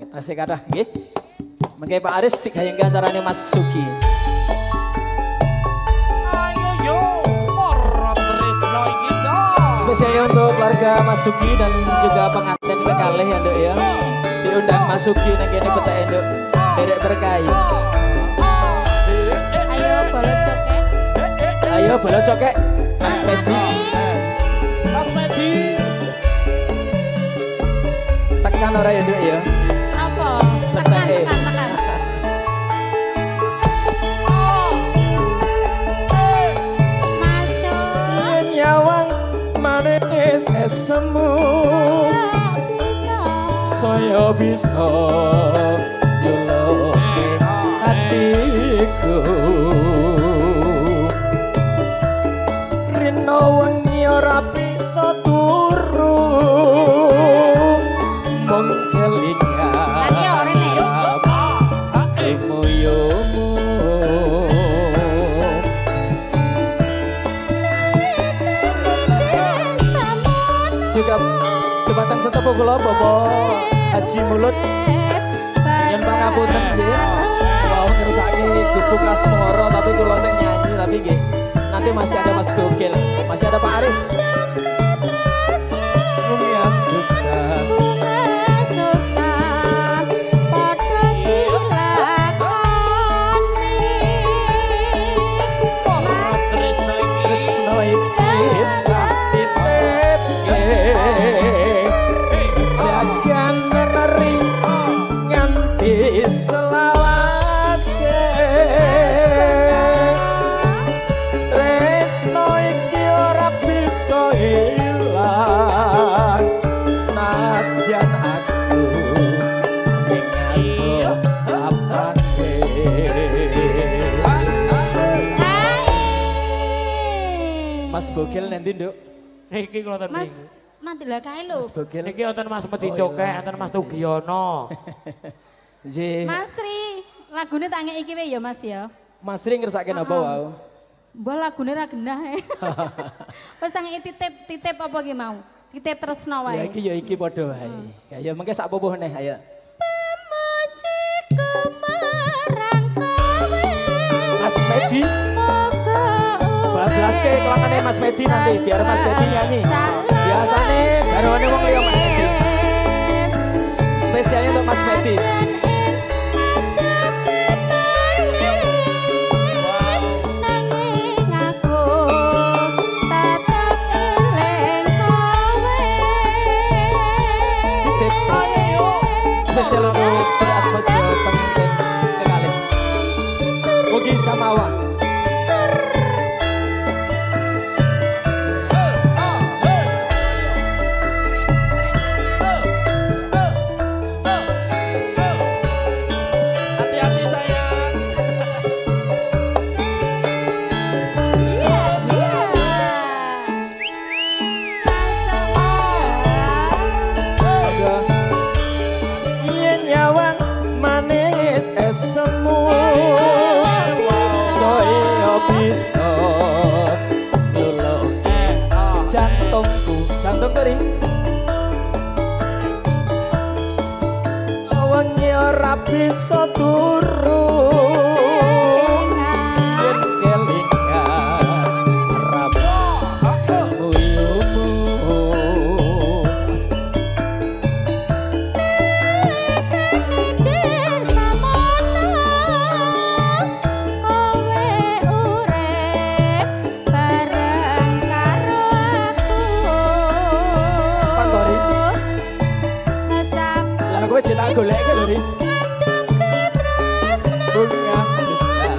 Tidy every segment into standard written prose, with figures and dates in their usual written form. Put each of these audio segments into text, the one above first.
Asik kathah nggih. Mengke Pak Aris digayeng acarane Mas Sugi. Ayo yo, para tresno iki to. Spesialnya untuk keluarga Mas Sugi dan juga pengantin kekalih ya Nduk ya. Diundang Mas Sugi nang kene petake Nduk. Derek berkayu. Ayo bolot cokek. Ayo bola cokek Mas Medi. Mas Medi. Tekan ora ya Nduk ya. Apa? Tekan. Masuk. Nyawang manis semu. Saya bisa nyuloke hatiku. Rino wengi ora bisa turu. Mung kelingan. Lagi ora nek. Moyomu. Juga jembatan sesepuh kula Bapak Haji Mulut yang pangapunten nggih. Wau ngersake gubuk asmara tapi kula sing nyanyi tapi nggih. Nanti masih ada Mas Gokil, masih ada Pak Aris. Ya susah. Tresno iki tak titipke. Jagan meneri nganti selawase. Tresno iki ora bisa ilang senajan aku ning apane. Mas Bogel nanti Nduk. Niki kula ten. Mas nanti lah kae lho. Mas Bogel. Niki wonten Mas Medi Cokek, wonten Mas Tugiono. Nggih. Mas Ri, lagune tak ngeki iki wae ya Mas ya. Mas Ring ngersake napa wau? Mbah lagune ra genah e. Wis tak ngeki titip apa ki mau? Titip tresno Ya wae. iki ya iki padha wae. Ya mengke sak pupuh neh ayo. Pemuji kemarang kowe. Mas Medi, bablaske kelangane Mas Medi nanti biar Mas Medi nyanyi. Biasane garwane wong liya Mas Medi. Spesialnya untuk Mas Medi. Titip terus. Spesial untuk Sri Atmaja pengantin kekalih. Mugi samawa. Hati-hati sayang. Yen nyawang manis semu. Saya bisa nyuloke jantungku. Jantung kering. Wengi ora bisa turu. Yen kelingan rapamu yumu. Lah kowe sing tak goleke lho Ri. Punya susah.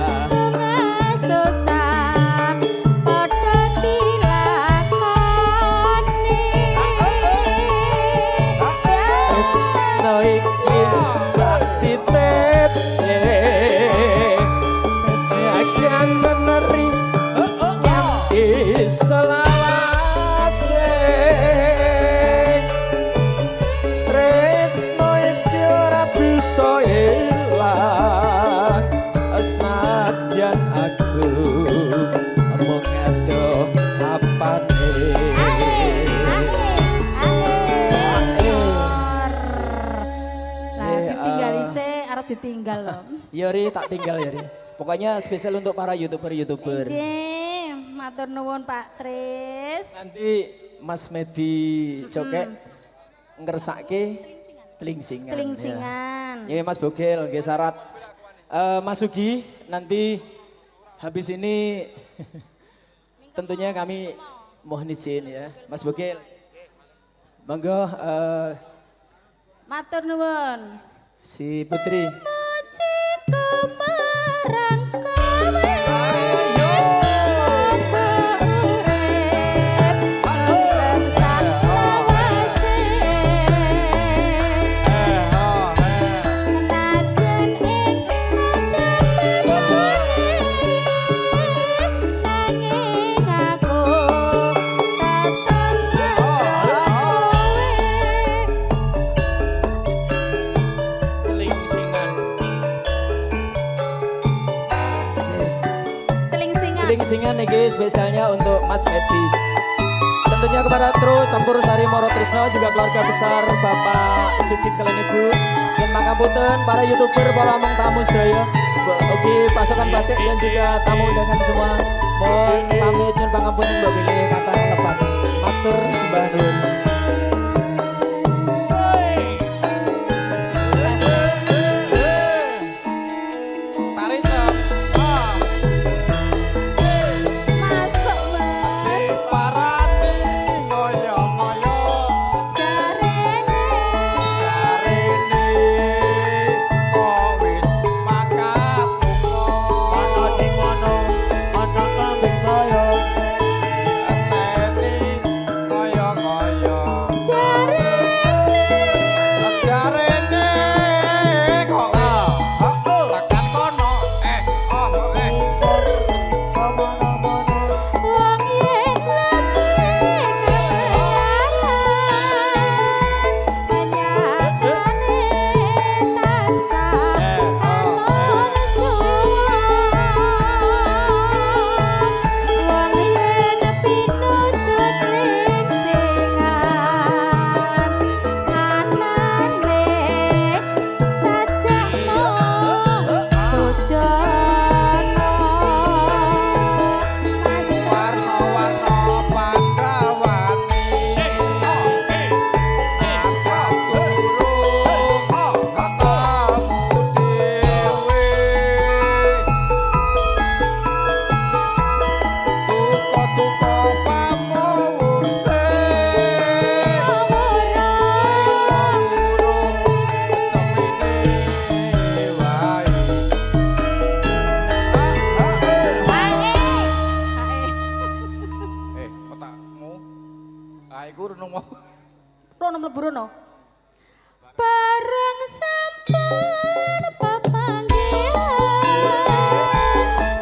Tresno iki tak titipke. Jagan meneri nganti selawase. Tresno iki ora bisa ditinggal loh. Yori tak tinggal Yori. Pokoknya spesial untuk para YouTuber. Ije, matur nuwun Pak Tris. Nanti Mas Medi Cokek ngersake telingsingan. Telingsingan. Ya Mas Bogel, nggih syarat. Mas Sugi, nanti habis ini tentunya kami mohon izin ya. Mas Bogel, monggo Matur nuwun. si Putri. Telingsingan nih spesialnya untuk Mas Medi. Tentunya kepada Tru Campur Sari Moro Trisno juga keluarga besar Bapak Suki sekalian Ibu. Dan makapunten para YouTuber, para among tamu sedaya. Oke, pasukan batik dan juga tamu undangan semua. Mohon pamit nyuwun pangapunten Mbak Billy kata lepat. Matur sembah nuwun. Rono mlebu rono. Bareng sampun pepanggilan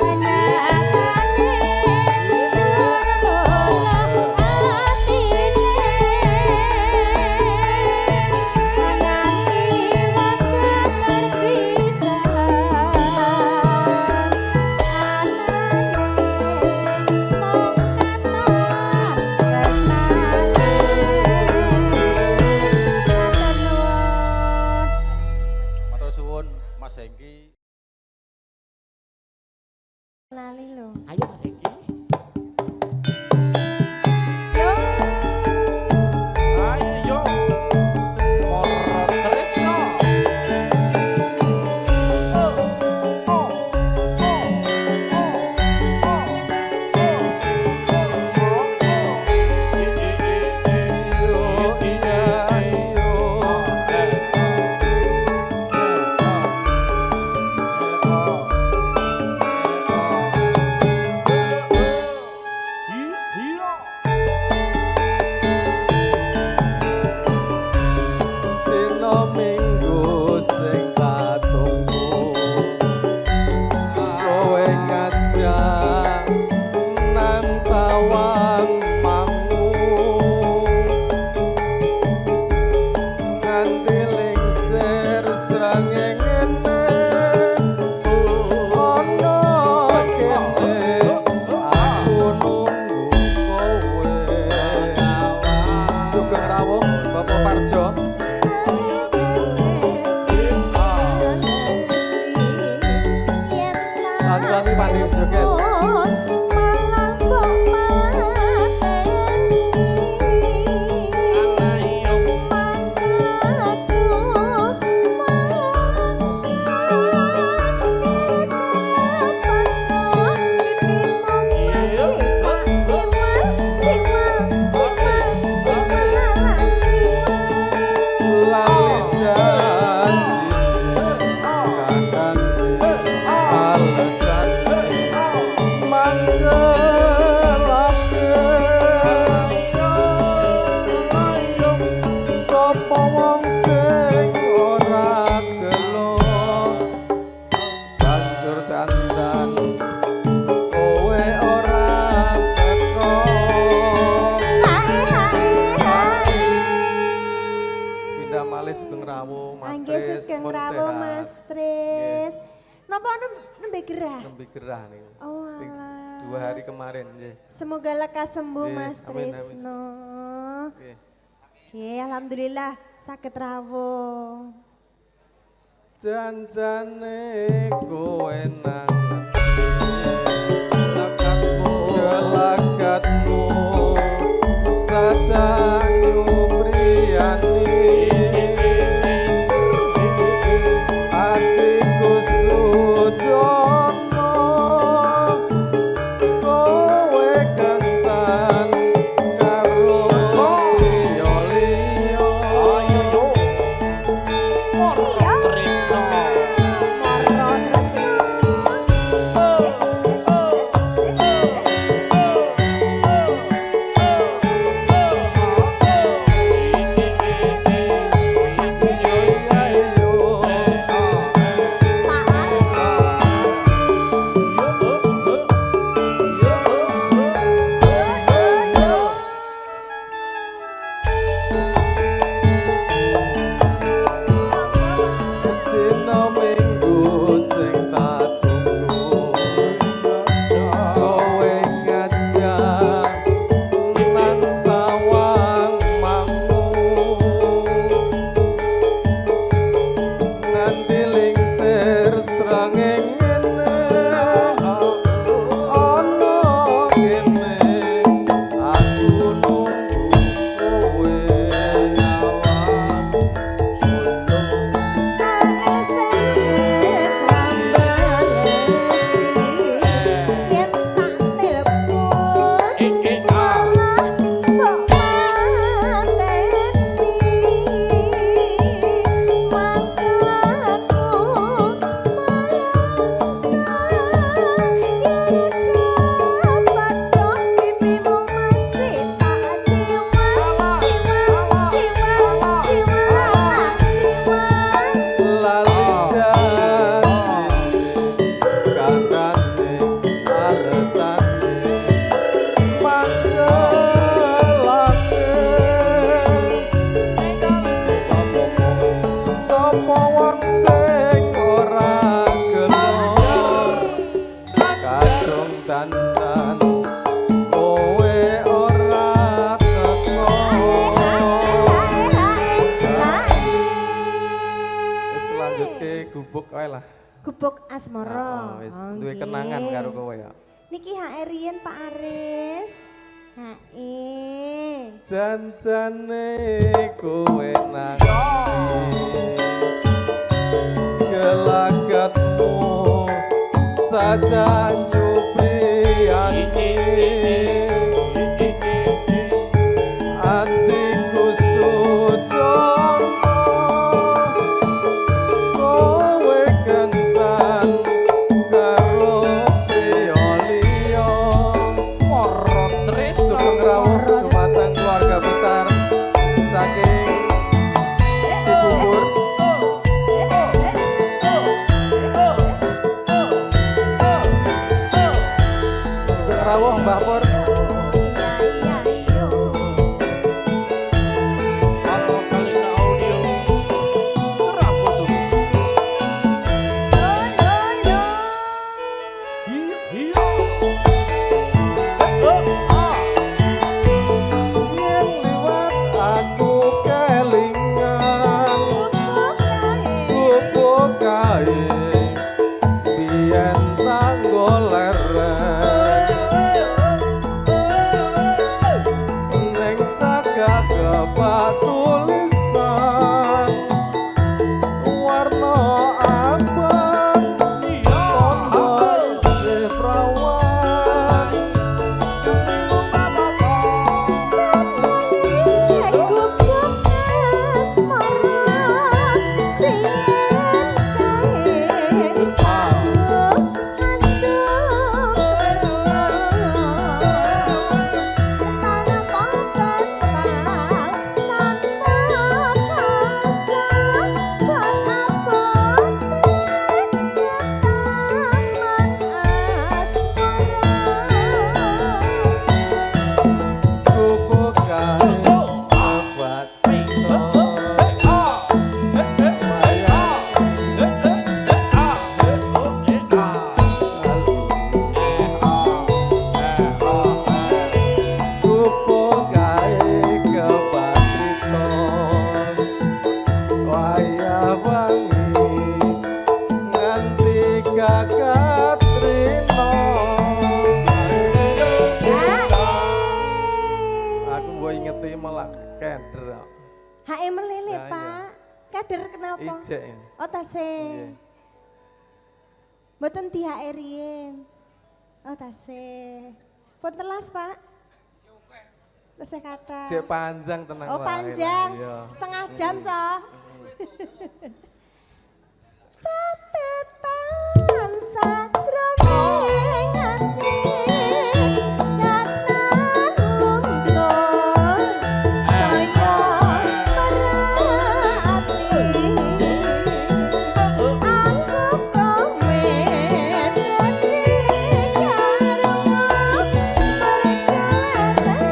penyakane kucur atine nganti waktu perpisahan Sapa wong sing ora gelo banjur dandan kowe ora teko. Pindah malih Sugeng Rawuh Mas Angge Tris. Sugeng Mun Rawuh sehat. Mas Tris. Napa nembe gerah? Nembe gerah nih. Oh alah. 2 hari kemarin nggih. Semoga lekas sembuh Nggih, Mas amin, amin. Trisno. Nggih. Oke, alhamdulillah sakit rawuh. Janjane kowe nang gelagatmu saja nyumriyani atiku sujono kowe kencan karo liya-liya. Moro Tresno. Moro Dina minggu sing tak tunggu kowe ngajak nang tawang mamu nganti lingsir srengenge ngene ana kene aku nunggu kowe awan lali janji kandhane aresane mangkelake sapa wong sing ora gelo kadung dandan kowe ora teko. Wis lanjutke gubuk ae lah. Gubuk Asmara. Wis Oh, duwe nggih. kenangan karo kowe ya. Niki HR yen Pak Aris. Janjane kowe nang gelagatmu saja nyupriyani atiku sujono kowe kencan karo liya-liya. Moro Tresno. Sugeng Rawuh dumateng keluarga besar saking Cibubur. lele, Nah, Pak. Kader kenapa? Ijek ya. Oh, tasih. Mboten dihaerin. Oh, tasih. Pun telas, Pak. Tasih kata. Cek panjang tenang Oh, wae lah, panjang. iya. Setengah jam, Cok. Catetan sajroning ati datan luntur saya merati aku komen dadi karma berkelatan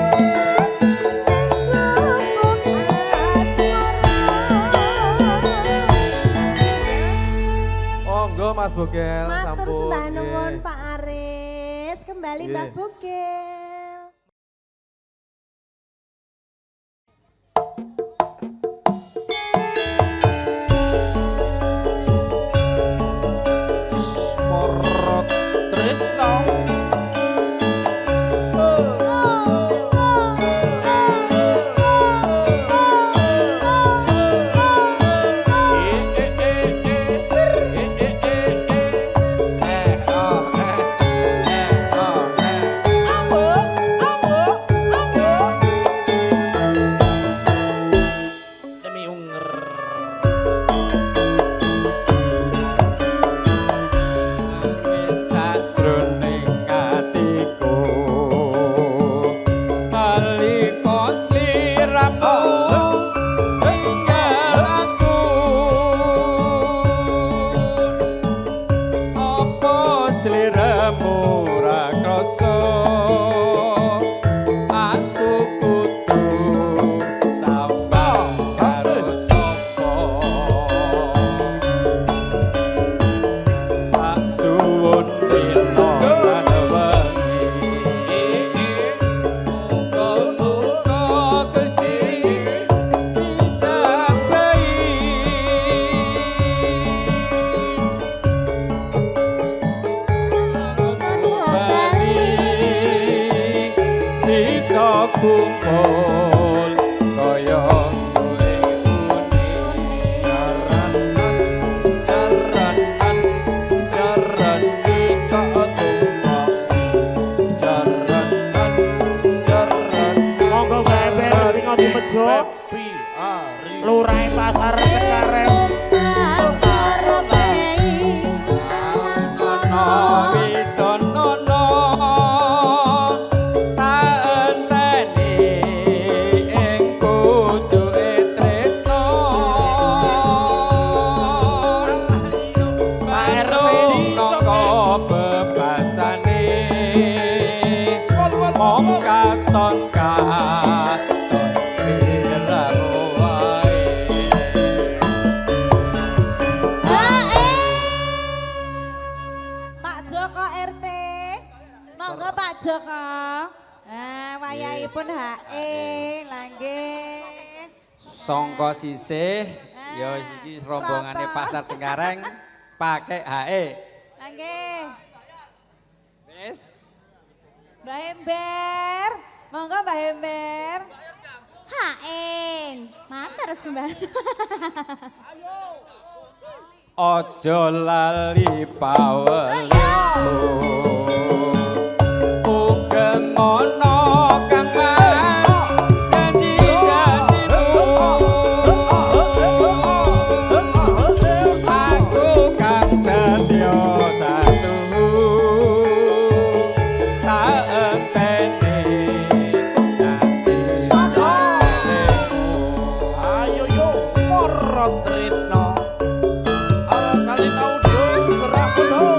ning Monggo Mas Bogel Matur sampun. sembah nggih. nuwun Pak Aris, kembali Nggih. Mbak Bogel. Morot Tresno. Demi unger. Sajroning atiku nalika sliramu tinggal aku apa sliramu ra krasa aku kudu sambang karo sapa tak suwun dina lan wengi muga-muga Gusti dijabahi bisa kumpul kaya kowe Monggo beber sing ati bejo. Lurahe pasar Cengkareng. Mong katon katon siramu wae. Pak Joko RT. Monggo Pak Joko. Wayahipun HE langge. Songko sisih ya iki rombongane pasar Cengkareng pakai HE. Langge. Wis Mbah Ember. Monggo Mbah Ember. Haen, matur sembah. aja lali paweliku ugemono kang janji-janjimu aku kang setya satu tak enteni Ayo yo Morot Tresno. Kali tau dong gerah dong.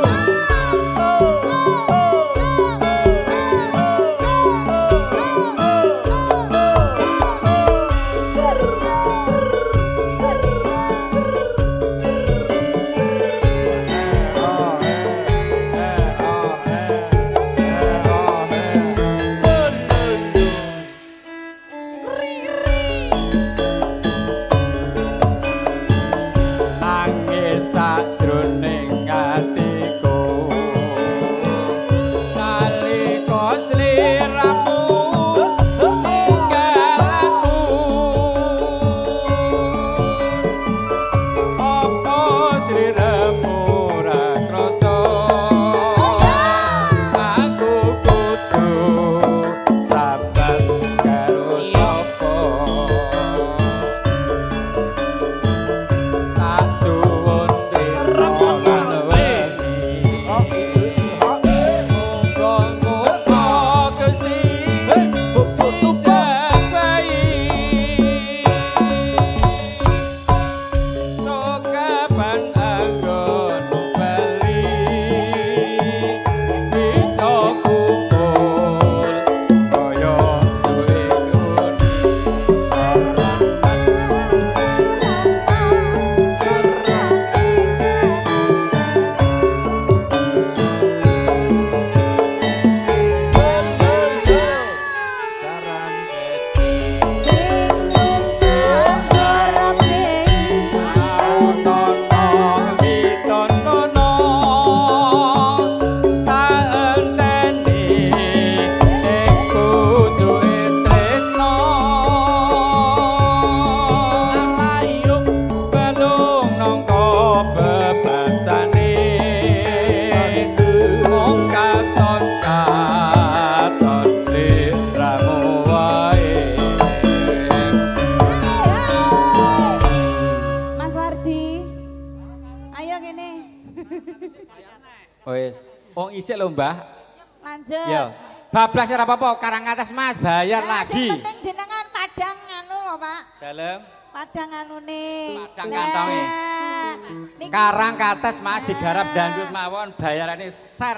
Wis, wong isik lho, Mbah. Lanjut. Ya. Bablas ora apa-apa, karang atas Mas, bayar lagi. Sing penting jenengan padang anu lho, Pak. Dalem. Padang anune. Padang kantonge. Niki Karang kates Mas digarap dangdut mawon, bayarane ser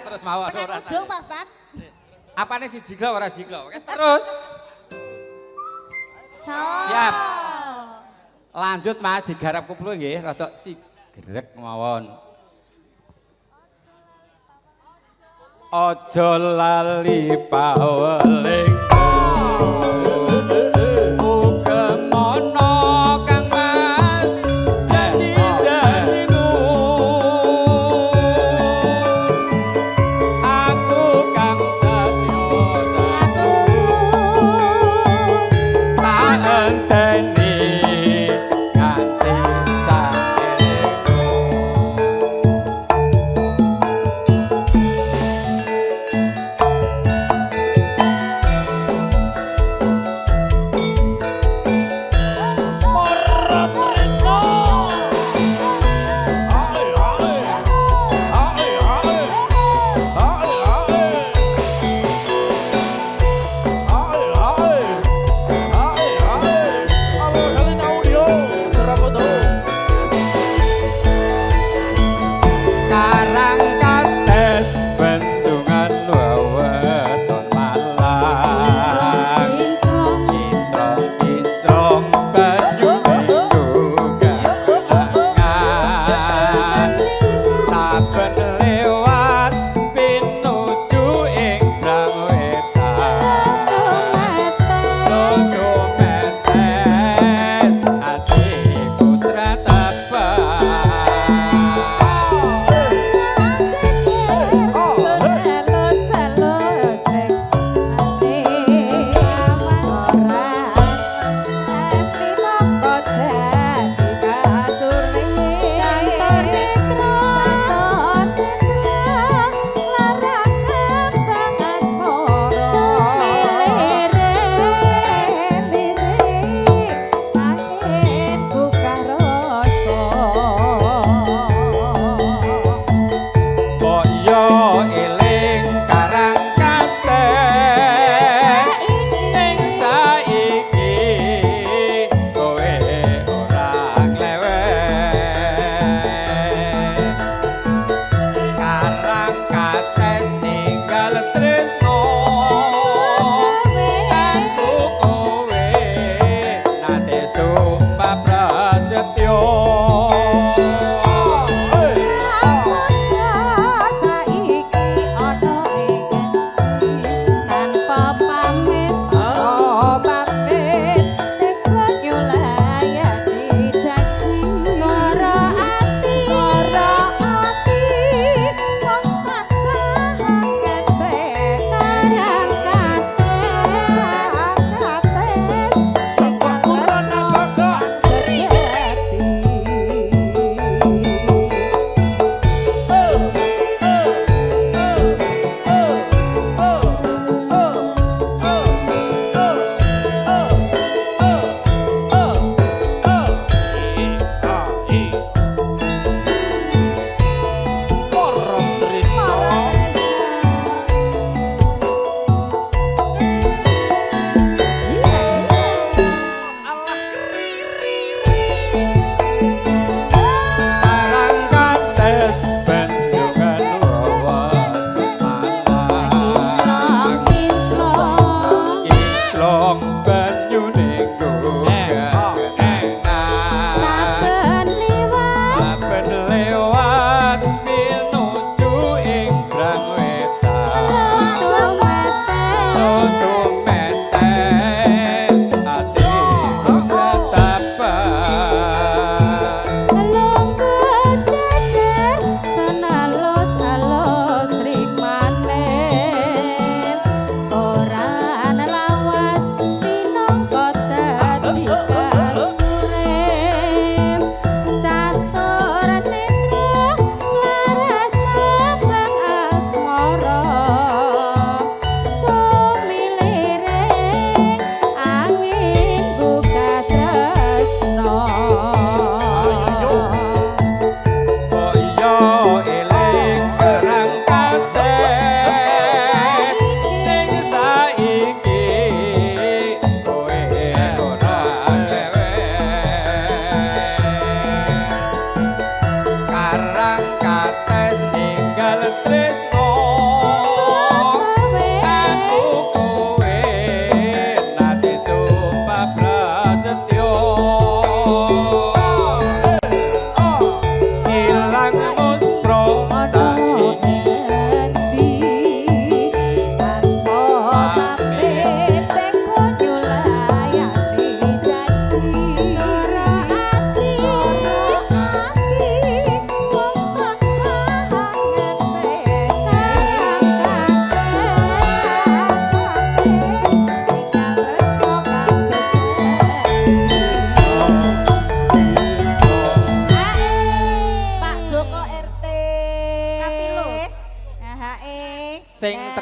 terus mawon tekan ora. ujung, Pak Ustaz. Apane si jiglo ora jiglo. Oke, terus. Siap. Lanjut Mas digarap kuplu nggih, rada sigrek mawon. Aja lali paweling ugemono Kang Mas janji-janjimu aku kang satya satu tak enteni kanthi sakeku.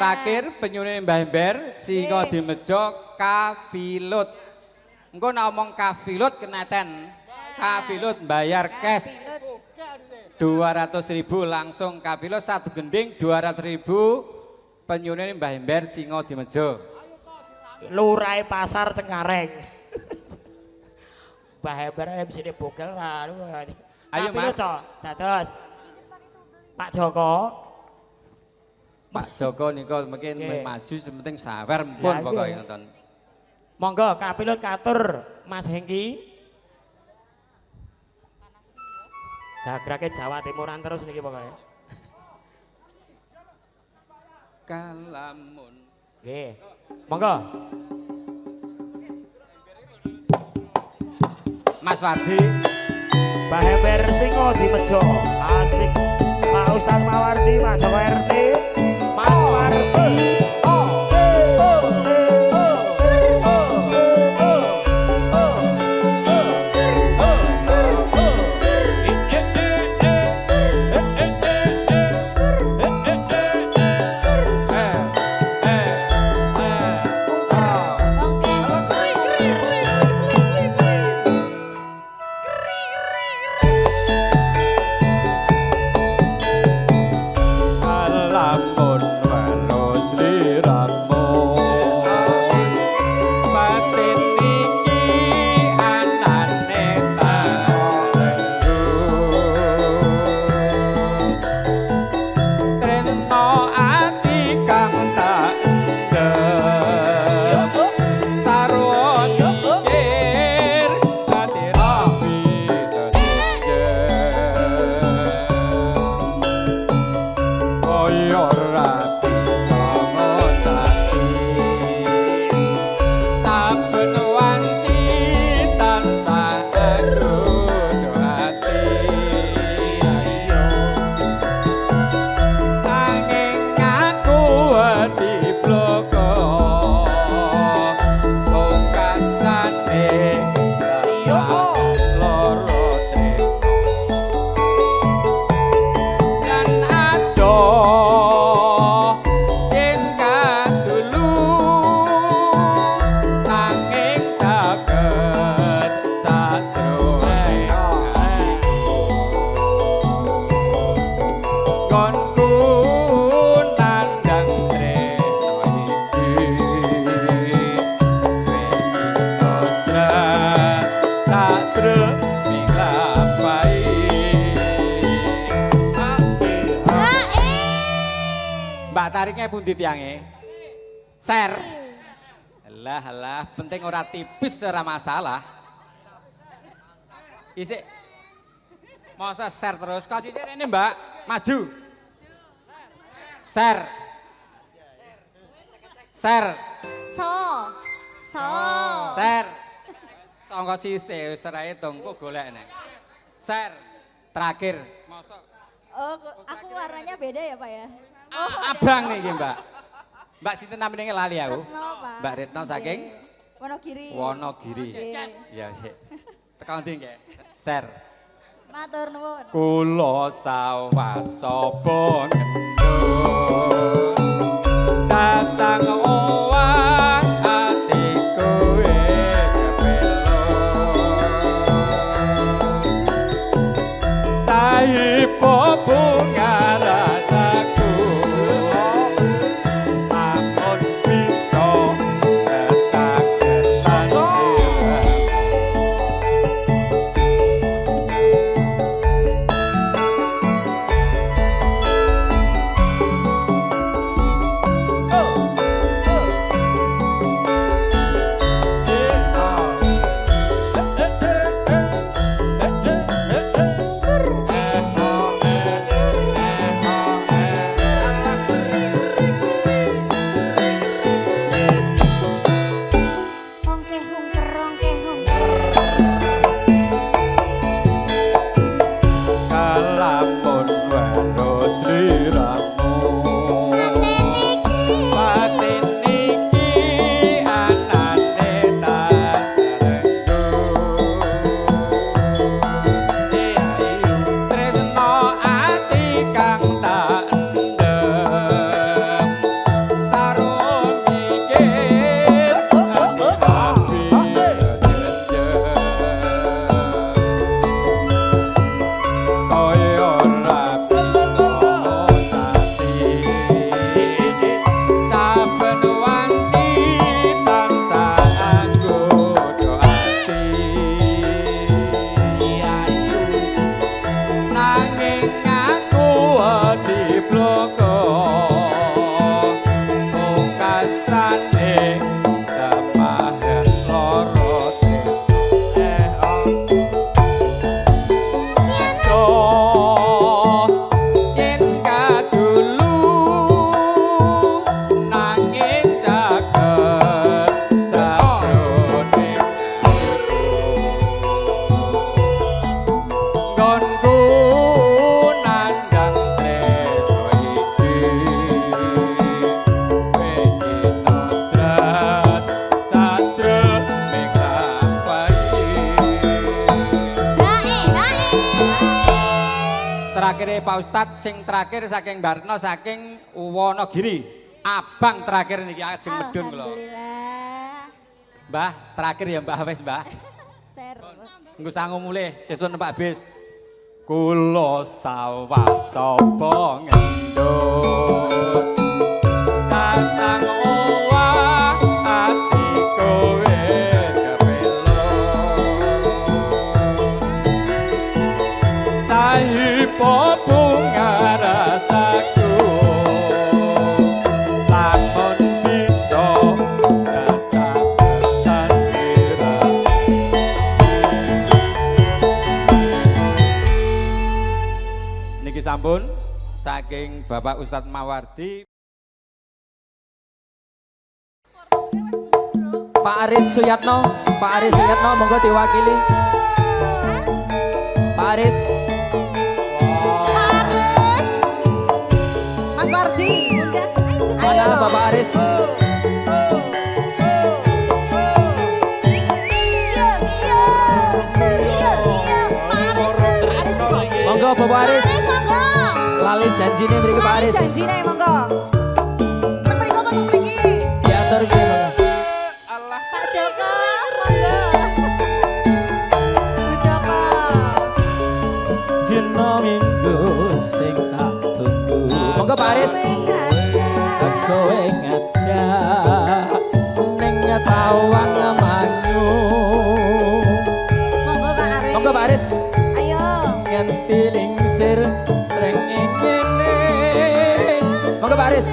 terakhir penyune Mbah Ember singa dimejo kafilut. Engko nek omong kafilut keneten. Kafilut bayar cash. 200.000 langsung kafilut satu gending 200.000 penyune Mbah Ember singa dimejo. Lurahe Pasar Cengkareng. Mbah Ember MC ne bogel lah. Ayo, Mas. Dados. Pak Joko. Pak Joko niku mungkin maju sementing sawer mpun Ya, pokoke iya. ngoten. Monggo kapilut katur Mas Hengki. Gagrake Jawa Timuran terus niki pokoke. Kalamun. Nggih. Monggo. Mas Wardi. Mbah Ember singa dimejo. Asik. Pak Ustaz Mawardi, Pak Joko RT, Mas Wardi. Kalamun walus liramu batin niki anane tarendu tresno ati kang tak ndem sarwa nyikir ati rapi Oyo ora bisa ngonati saben wanci tansah aduh ati ayo nanging aku ati bloko pungkasane loro dan adoh yen kadulu nanging caket sadrone konku nandang tresno iki wis kodrat sadruk milapai Mbak tariknya pundi tiange? Share. Alah, penting ora tipis ora masalah. Isik. Masa share terus. Kasih ini Mbak, maju. Share. Share. So. Share. Tonggo sisih wis ora hitung kok golek nek. Share. Terakhir. Masa Oh, aku warnanya beda ya Pak ya? abang nih Mbak. Mbak sinten namanya lali aku. Retno Pak. Mbak Retno saking Wonogiri. Wonogiri. Oke. Ya sik. Tekan ndi nggih? Share. Matur nuwun. Kula sawasaba ngendut datang owah atiku kepelo sahipo bunga rasaku lamun bisa ketaketan terakhir Pak Ustadz, sing terakhir saking Barno, saking Wonogiri. Abang terakhir niki sing medun kula. Alhamdulillah. Mbah, terakhir ya Mbah wis Mbah. Ser. Engko sangu mulih sesuk Pak Bis. Kula sawah sapa ngendut. Kakang owah ati kowe kepelo. Sahipo bunga rasaku. Lakon bisa dadak sandira. Niki sampun saking Bapak Ustadz Mawardi. Pak Aris Suyatno monggo diwakili. Pak Aris. Aris. Mas Wardi. Mana Bapak Aris? Iya. Monggo Bapak Aris. Monggo. Lali janjine mriki Pak Aris. Janjine monggo. Teng mriko apa teng mriki? Diatur ki monggo. Pak Joko, monggo. Bu Joko. Dino minggu sing tak tunggu. Monggo Pak Aris. Kowe ngajak ning tawang manyu. Monggo Pak Aris. Monggo Pak Aris. Ayo. Nganti lingsir sreng ngene. Monggo Pak Aris.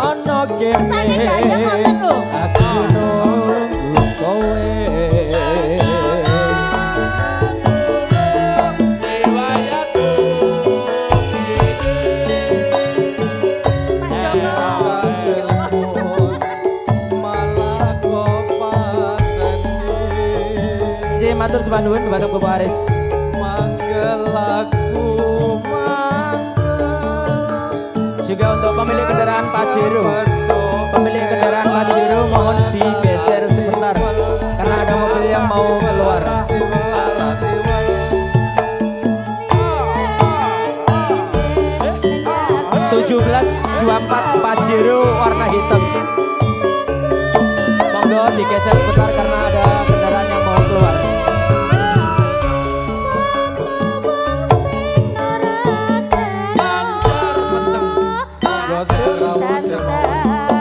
Ono kene. Saking gayeng ngoten lho. Aku nunggu kowe. malah kok pateni. J matur sembah nuwun dumateng Bapak Aris. Manggel aku manggel. Juga untuk pemilik kendaraan Pajero. Bedo Pemilik kendaraan Pajero mohon digeser sebentar karena ada mobil yang mau keluar. 1724 Pajero warna hitam. Monggo digeser sebentar karena ada kendaraan yang mau keluar. Gua sing rawuh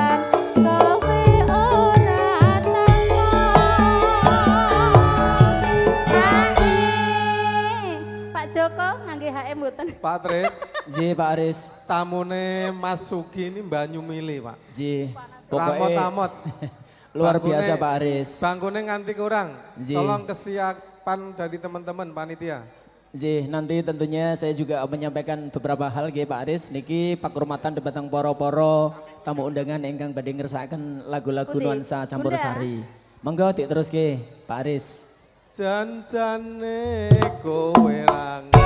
Pak Joko ngangge HM mboten. Pak Tris, J Pak Aris. tamune Mas Sugi ini Banyu Mili, Pak. J pokoknya Ramot-ramot. luar Bangkune- biasa Pak Aris. Bangkune nganti kurang. Ji. Tolong kesiapan dari teman-teman panitia. J nanti tentunya saya juga menyampaikan beberapa hal nggih Pak Aris niki pakurmatan debatang poro-poro tamu undangan ingkang badhe ngersakaken lagu-lagu Budi, nuansa Bunda. campursari. Monggo terus nggih Pak Aris. Janjane kowe rangi.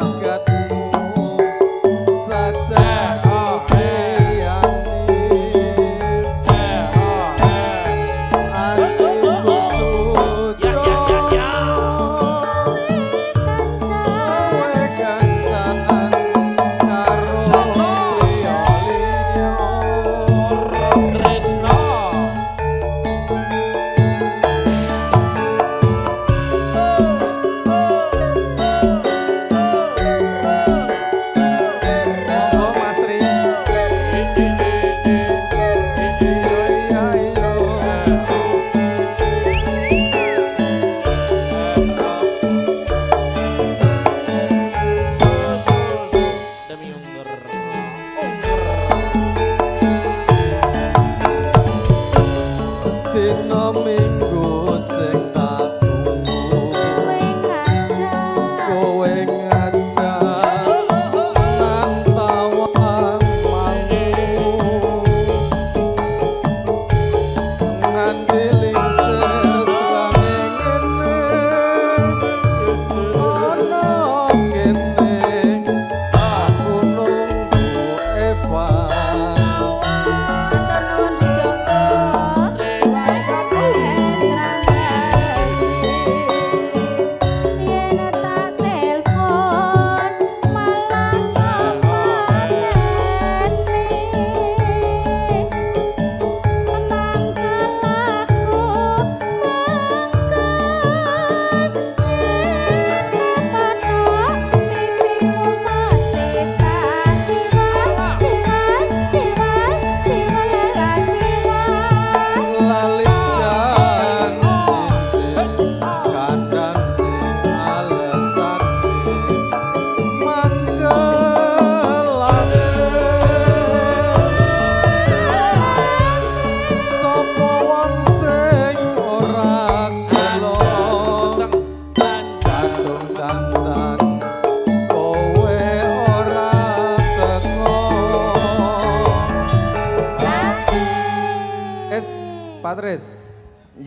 Gelagatmu saja hatiku suci. Kowe gancanan karo priya liya.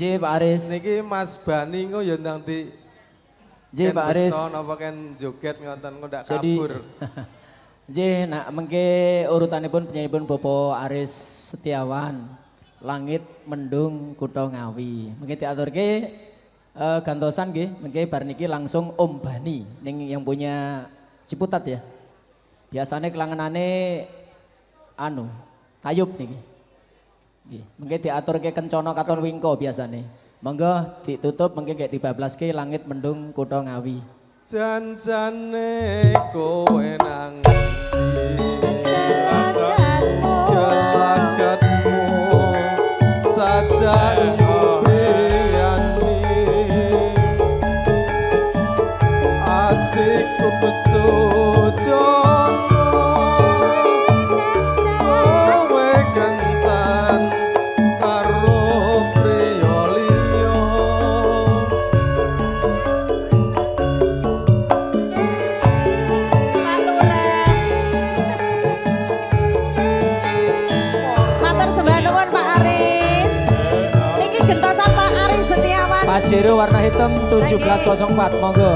Nggih Pak Aris. Niki Mas Bani engko ya ndang di Nggih Pak Aris. Napa kan joget ngoten kok ndak Jadi kabur. nggih nak mengke urutanipun penyanyiipun Bapak Aris Setiawan. Langit mendung kutha Ngawi. Mengke diaturke gantosan nggih, mengke bar niki langsung Om Bani ning yang punya Ciputat ya. Biasanya kelangenane anu Tayub niki. Nggih, mengke diaturke kencana katon wingko biasane. Monggo ditutup mengke gek dibablaske langit mendung kutha Ngawi. Janjane kowe nang gelagatmu saja nyubriyani adikku betujono kowe kencan karo priya liya Matur sembah nuwun Pak Aris. Niki gentosan Pak Aris Setiawan. Pajero warna hitam 1704 monggo.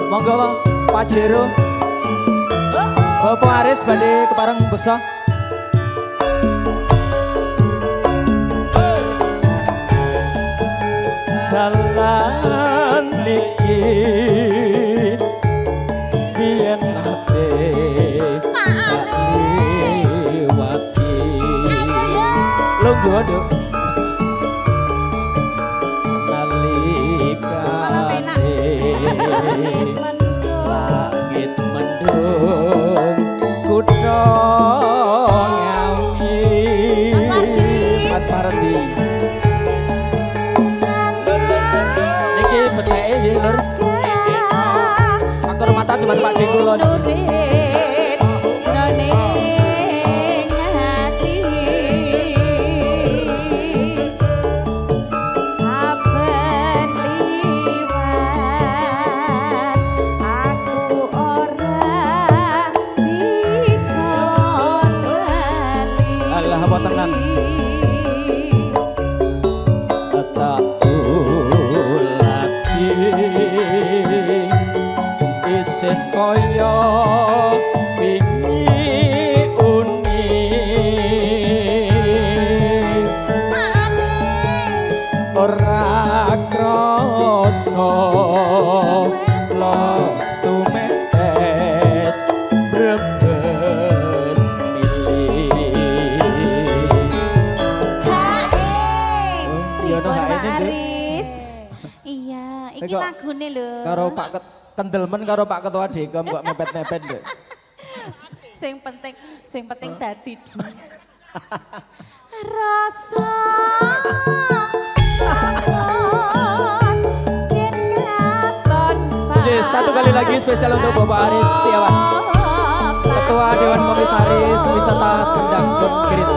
Monggo Pajero. Bapak Aris badhe kepareng beksa. Dalan niki biyen nate liwati lungguh nduk nalikane langit mendung kutha Ngawi. Mas Fardi niki beteke nggih Nur. Atur mata cuma Pak Dik kula niki. Alah apa tenan. Tak lagi isih kaya wingi uni ora krasa lo tumetes brebes milih. Iya, no, Pak ini, Dek. Aris. Iya, iki Kok lagune lho. karo Pak Kendelmen karo Pak Ketua Dekom kok mepet-mepet Dek. Sing penting dadi dulu. Rasa takon yen katon Oke, satu kali lagi spesial untuk Bapak Aris Setiawan, Ketua Dewan Komisaris Wisata Sendang Grid.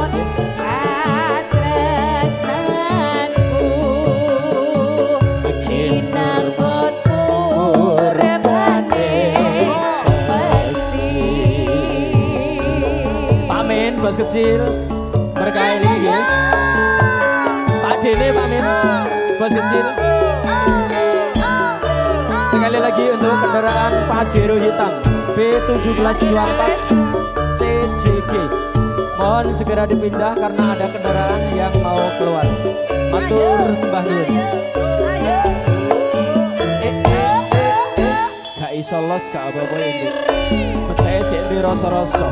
Pamin bos kecil berkah ini ya. Pak Dene pamin bos kecil. Sekali lagi untuk kendaraan Pajero hitam B1724 CJG. Mohon segera dipindah karena ada kendaraan yang mau keluar. Matur sembah nuwun. Gak iso los gak apa-apa ini. Beteke sik di rasa-rasa.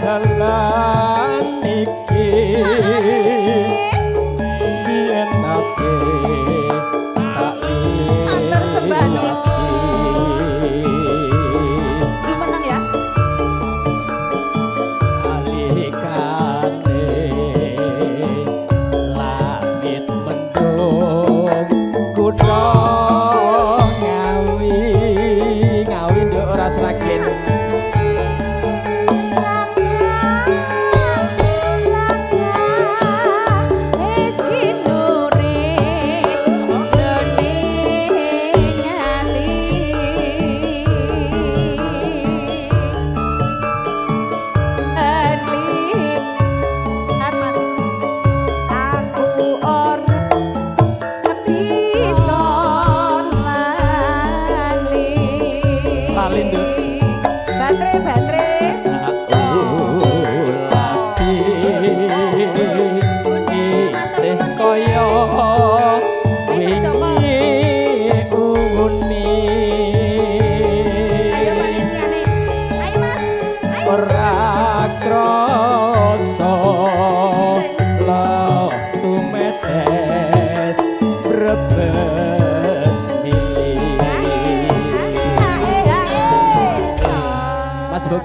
Dalan iki biyen nate tak Matur sembah nuwun. Jumeneng ya. alikane langit mendung kutha Ngawi. Ngawi nduk ora sragen.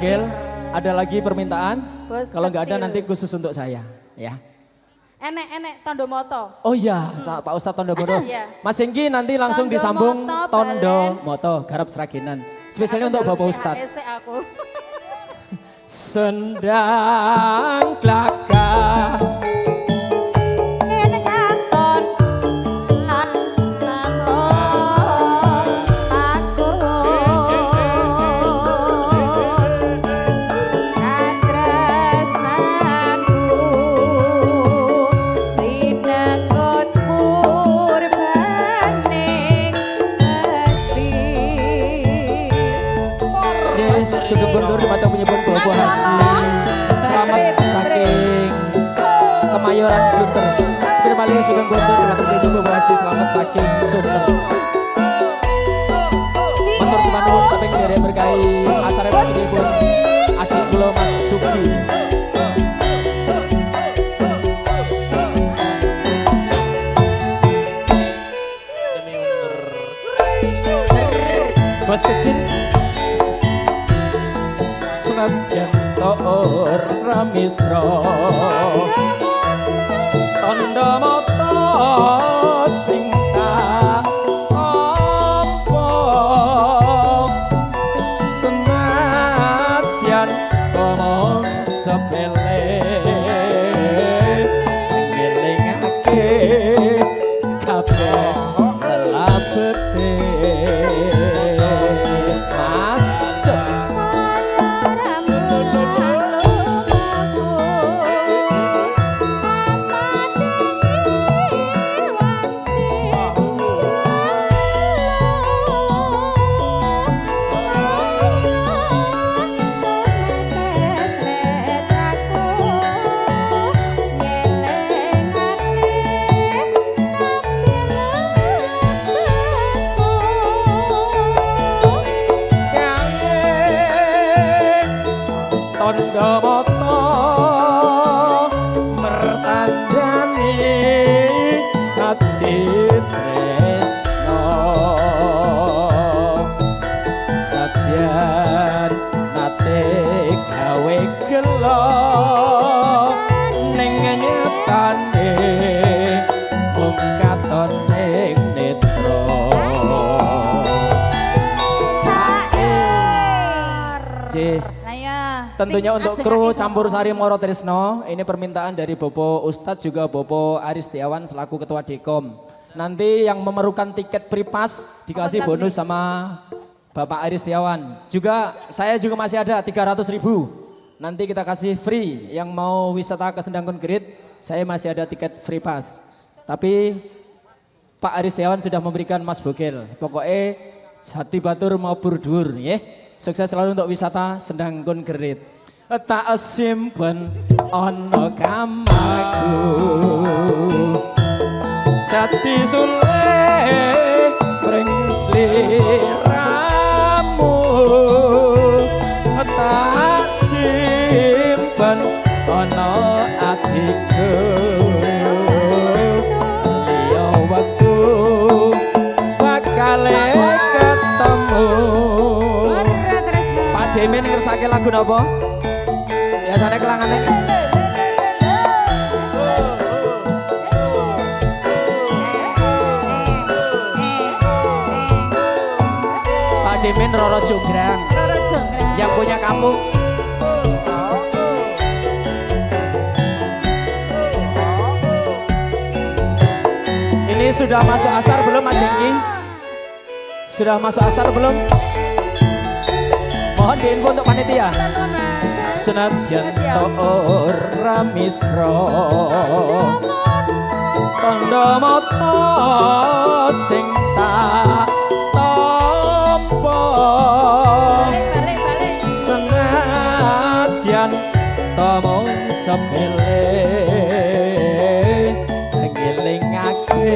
Bogel, ada lagi permintaan? Bos Kalau nggak ada kecil. nanti khusus untuk saya, ya. Enek tondo moto. Oh iya, Pak Ustadz Tondo Moto. Iya. Mas Hengki nanti langsung Tondo disambung Moto, Tondo Balen. Moto, garap Seraginan. Spesialnya untuk Bapak Ustadz. Ese aku. Sendang klaka Ngene katon lan lakon aku katresnanku rinengkut purbaning Gusti. Yes, sugeng kondur kepada penyebut Bapak Haji. Selamat saking Kemayoran Sunter. Sekali kali sugeng kondur kepada penyebut Bapak Haji. Selamat saking Sunter. Matur sembah nuwun saking derek berkahi acara penyebut adik kula Mas Suki. Bos kecil senadyan to ora misra tandha mata sing tak apa senadyan omong sepele ngelingake kabeh lelapete masuk. Tondo moto mertandani hati tresno satyan nate gawe gelo ning nyetane mung katon ning netra. Cih. Tentunya untuk kru Campur Sari Moro Trisno, ini permintaan dari Bopo Ustadz juga Bopo Aris Setiawan selaku Ketua Dekom. Nanti yang memerlukan tiket pripas dikasih bonus sama Bapak Aris Setiawan. Juga saya juga masih ada 300.000. Nanti kita kasih free yang mau wisata ke Sendangkun Gerit, saya masih ada tiket free pass. Tapi Pak Aris Setiawan sudah memberikan Mas Bogel. Pokoknya hati batur mau burdur ya. Sukses selalu untuk wisata Sendangkun Gerit. Tak simpen ono kamaku dadi sule pring sliramu. Tak simpen ono adikku liya waktu bakal ketemu. Pak Demin ngersake lagu napa? Biasanya kelangannya. Pak Demin Roro Jonggrang. Yang punya kamu. Ini sudah masuk asar belum Mas Hengki? Sudah masuk asar belum? Mohon diinfo untuk panitia. Senadyan to ora misra tandha mata sing tak tampa senadyan to mung sepele ngelingake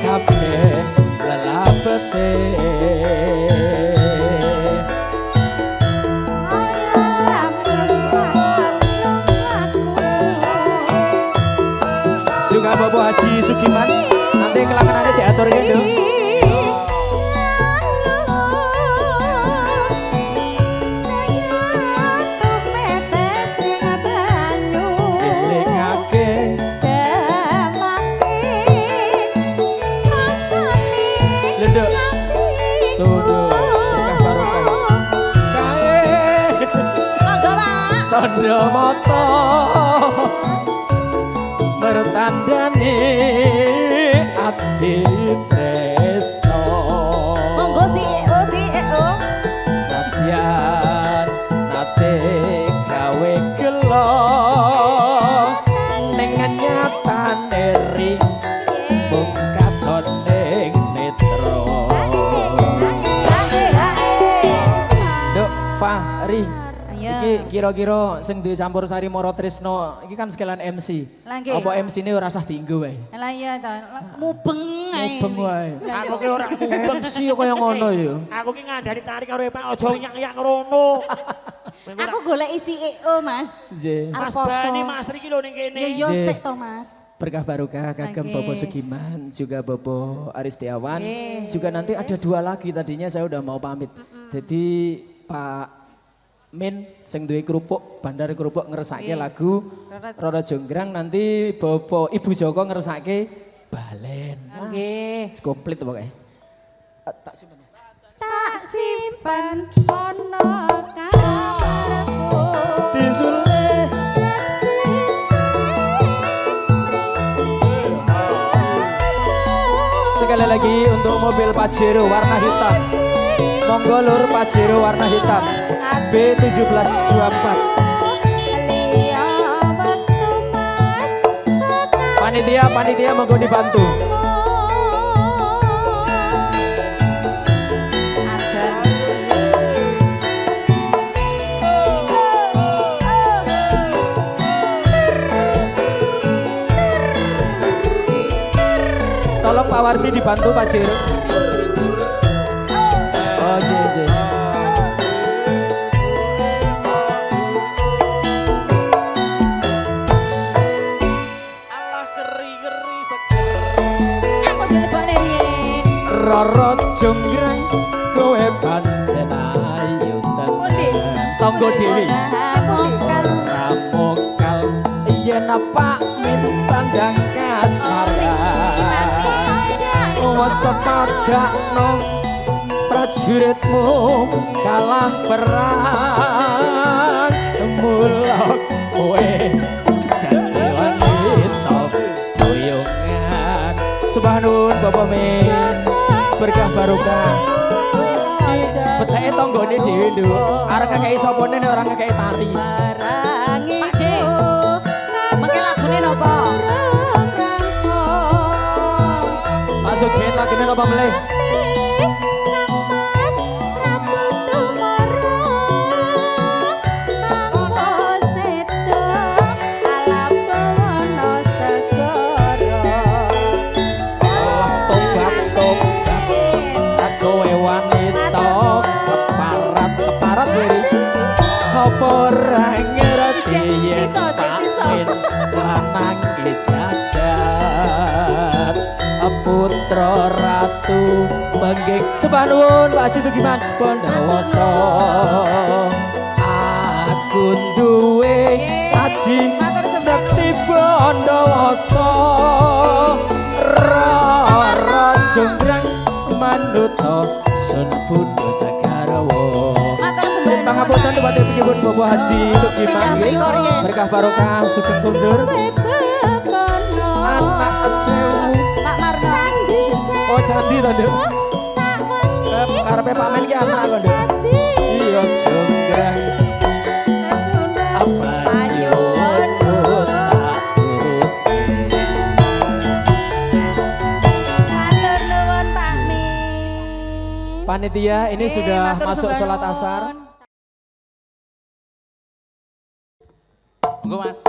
kabeh lelapete. Juga Bapak Haji Sugiman nanti kelanganannya diatur gitu. Sedaya mata bertandani ati tresno. Monggo si EO. Satyan nate gawe gelo ning nyatane ring mung katon ning netra. Duk Fahri Ayo. iki kira-kira sing duwe campur sari Mara Tresno iki kan sekalian MC. Lah, nggih. Apa MC-ne ora usah dienggo wae. Lah iya to, mubeng ae. Mubeng wae. Aku ki ora mubeng MC kaya ngono ya. Aku ki ngandani tarik karo Pak aja nyak-nyak rono. Aku golek isi EO, Mas. Nggih. Mas Arposo. Bani Mas Riki lho ning kene. Ya yo Nggih. sik to, Mas. Berkah barokah kagem Oke. Bobo Sugiman juga Bobo Aristiawan. Oke. Juga nanti ada 2 lagi tadinya saya udah mau pamit. Jadi Pak Min sing duwe kerupuk, Bandar Kerupuk ngeresake lagu Roro Jonggrang, nanti Bobo Ibu Joko ngeresake Balen. Nggih. Komplit pokoknya. Tak simpen. Tak simpan ono kamarku. Disule sekali lagi untuk mobil Pajero warna hitam. Monggo lur Pajero warna hitam B1724. Panitia monggo dibantu. Tolong Pak Wardi dibantu Pak Jero. Oh JJ. Allah keri-keri Aku dilebokne riyen. Roro Jonggrang kowe pancen ayu tenan. Tonggo Dewi. Ramokal yen Pak Min pandang kasmaran. Sepadakno prajuritmu kalah perang. Mula kowe dadi wanita boyongan. Sembah nuwun Bapak Min, berkah barokah. Beteke tanggane dhewe nduk. Arep ngekeki sapane nek ora ngekeki tari. Pak De. Mengke lagune napa? Pak Sugien lagine napa melih? Allah tobat aku wanita keparat beri apa ora ngerti yen pamin lanang jagat putra ratu bengging sembah nuwun Pak Situgiman Bondowoso aku duwe aji sekti Bondowoso Roro Jonggrang manuto sun pundut garwo. Pangapunten Bupati Penyebut Bobo Haji Tugiman berkah barokah sugeng kundur anak sewu Pak Marno. oh candi to Nduk karepe Pak Men ki anak kok Nduk iya Jonggrang apa nyuwun tak turuti. Panitia ini sudah masuk sholat asar. Monggo Mas.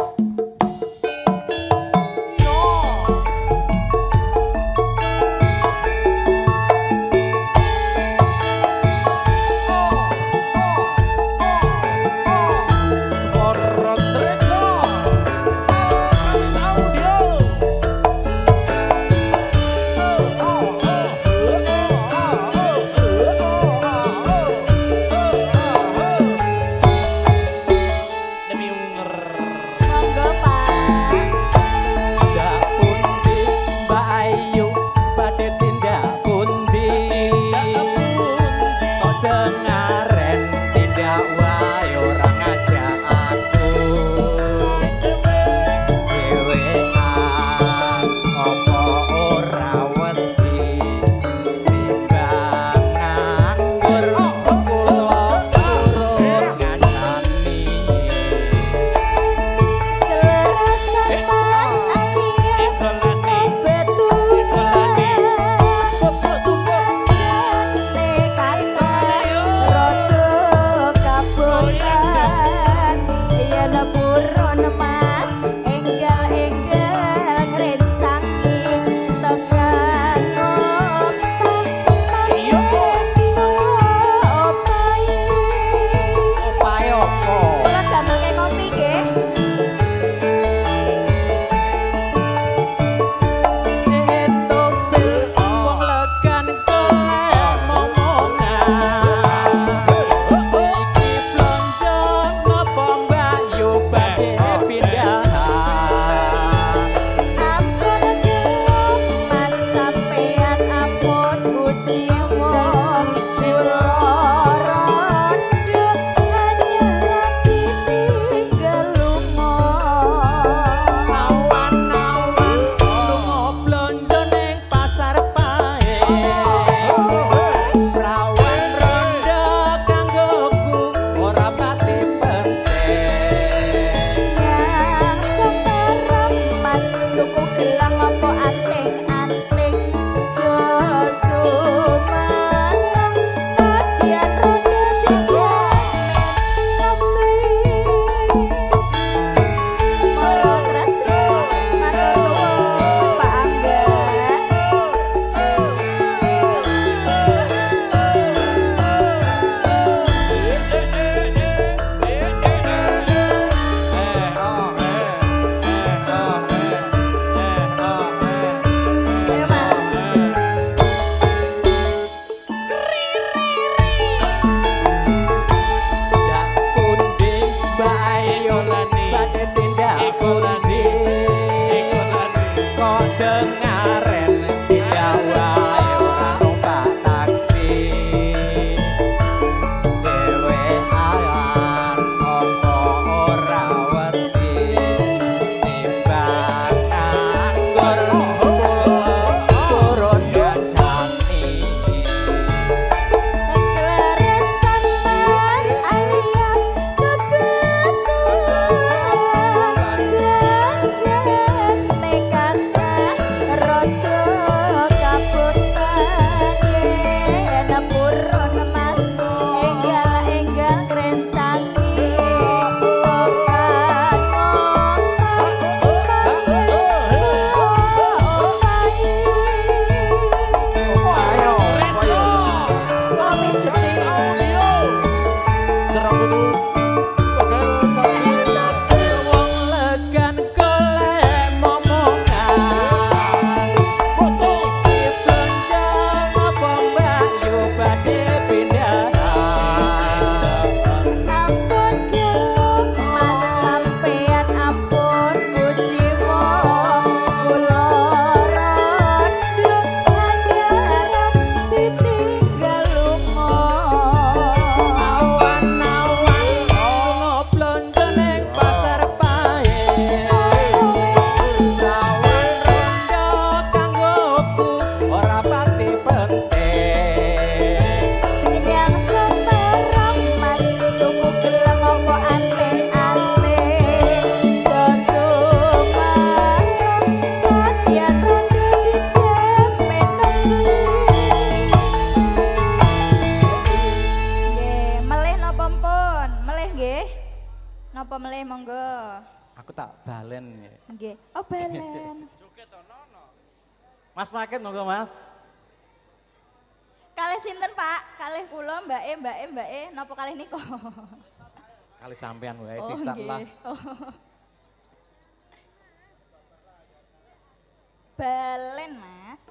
Monggo Pak Aku tak balen. Nggih. Oh balen. Mas Maket monggo Mas. Kalih sinten Pak? Kalih kula mbake napa kalih nika? Kali sampean wae Oh sisa nggih. lah. Oh. Balen Mas.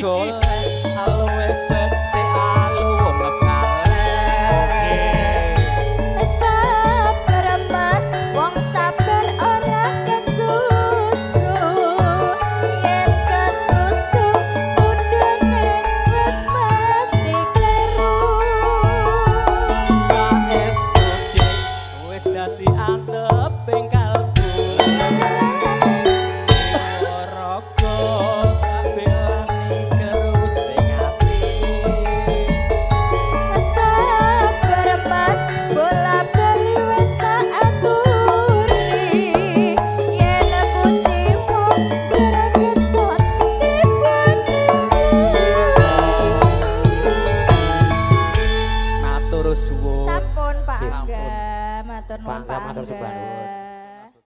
Golek alwe